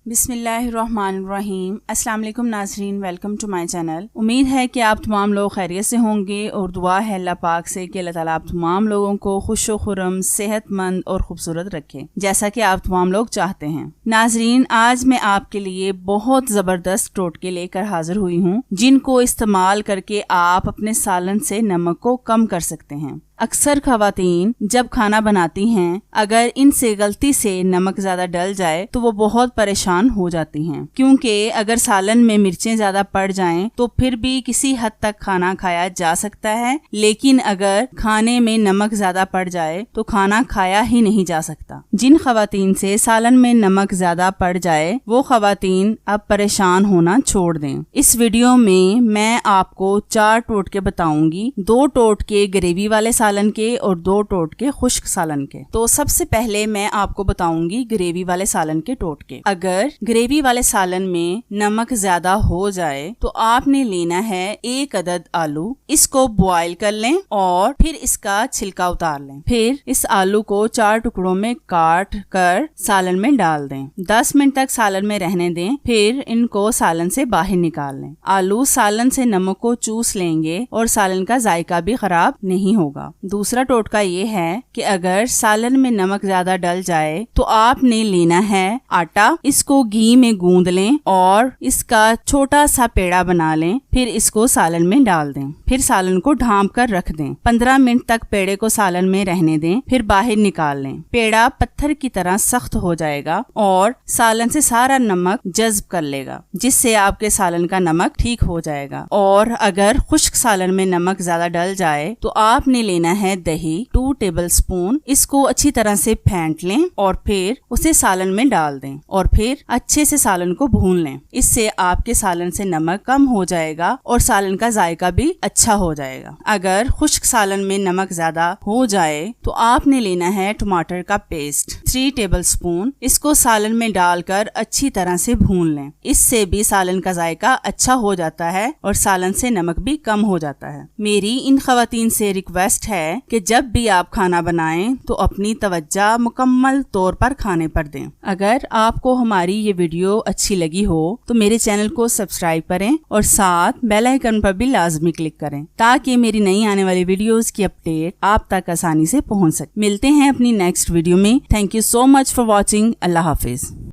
बिस्मिल्लाहिर्रहमानिर्रहीम। अस्सलाम वालेकुम नाज़रीन, वेलकम टू माय चैनल। उम्मीद है कि आप तमाम लोग खैरियत से होंगे और दुआ है अल्लाह पाक से कि अल्लाह ताला आप तमाम लोगों को खुशो खुरम, सेहतमंद और खूबसूरत रखे, जैसा कि आप तमाम लोग चाहते हैं। नाज़रीन, आज मैं आपके लिए बहुत ज़बरदस्त टोटके लेकर हाजिर हुई हूँ, जिनको इस्तेमाल करके आप अपने सालन से नमक को कम कर सकते हैं। अक्सर ख़वातीन जब खाना बनाती हैं, अगर इनसे गलती से नमक ज्यादा डल जाए तो वो बहुत परेशान हो जाती हैं, क्योंकि अगर सालन में मिर्चें ज्यादा पड़ जाएं तो फिर भी किसी हद तक खाना खाया जा सकता है, लेकिन अगर खाने में नमक ज्यादा पड़ जाए तो खाना खाया ही नहीं जा सकता। जिन ख़वातीन से सालन में नमक ज्यादा पड़ जाए वो ख़वातीन अब परेशान होना छोड़ दें। इस वीडियो में मैं आपको 4 टोटके बताऊंगी, 2 टोटके ग्रेवी वाले सालन के और 2 टोटके खुश्क सालन के। तो सबसे पहले मैं आपको बताऊंगी ग्रेवी वाले सालन के टोटके। अगर ग्रेवी वाले सालन में नमक ज्यादा हो जाए तो आपने लेना है 1 अदद आलू। इसको बॉईल कर लें और फिर इसका छिलका उतार लें। फिर इस आलू को 4 टुकड़ों में काट कर सालन में डाल दें। 10 मिनट तक सालन में रहने दें, फिर इनको सालन से बाहर निकाल लें। आलू सालन से नमक को चूस लेंगे और सालन का जायका भी खराब नहीं होगा। दूसरा टोटका ये है कि अगर सालन में नमक ज्यादा डल जाए तो आपने लेना है आटा। इसको घी में गूंद लें और इसका छोटा सा पेड़ा बना लें, फिर इसको सालन में डाल दें। फिर सालन को ढांप कर रख दें। 15 मिनट तक पेड़े को सालन में रहने दें, फिर बाहर निकाल लें। पेड़ा पत्थर की तरह सख्त हो जाएगा और सालन से सारा नमक जज्ब कर लेगा, जिससे आपके सालन का नमक ठीक हो जाएगा। और अगर खुश्क सालन में नमक ज्यादा डल जाए तो आपने लेना है दही 2 टेबल स्पून। इसको अच्छी तरह से फेंट लें और फिर उसे सालन में डाल दें और फिर अच्छे से सालन को भून लें। इससे आपके सालन से नमक कम हो जाएगा और सालन का जायका भी अच्छा हो जाएगा। अगर खुश्क सालन में नमक ज्यादा हो जाए तो आपने लेना है टमाटर का पेस्ट 3 टेबल स्पून। इसको सालन में डालकर अच्छी तरह से भून लें। इससे भी सालन का जायका अच्छा हो जाता है और सालन से नमक भी कम हो जाता है। मेरी इन ख़वातीन से रिक्वेस्ट है कि जब भी आप खाना बनाएं तो अपनी तवज्जो मुकम्मल तौर पर खाने पर दें। अगर आपको हमारी ये वीडियो अच्छी लगी हो तो मेरे चैनल को सब्सक्राइब करें और साथ बेल आइकन पर भी लाजमी क्लिक करें, ताकि मेरी नई आने वाली वीडियोस की अपडेट आप तक आसानी से पहुंच सके। मिलते हैं अपनी नेक्स्ट वीडियो में। Thank you so much for watching. Allah Hafiz.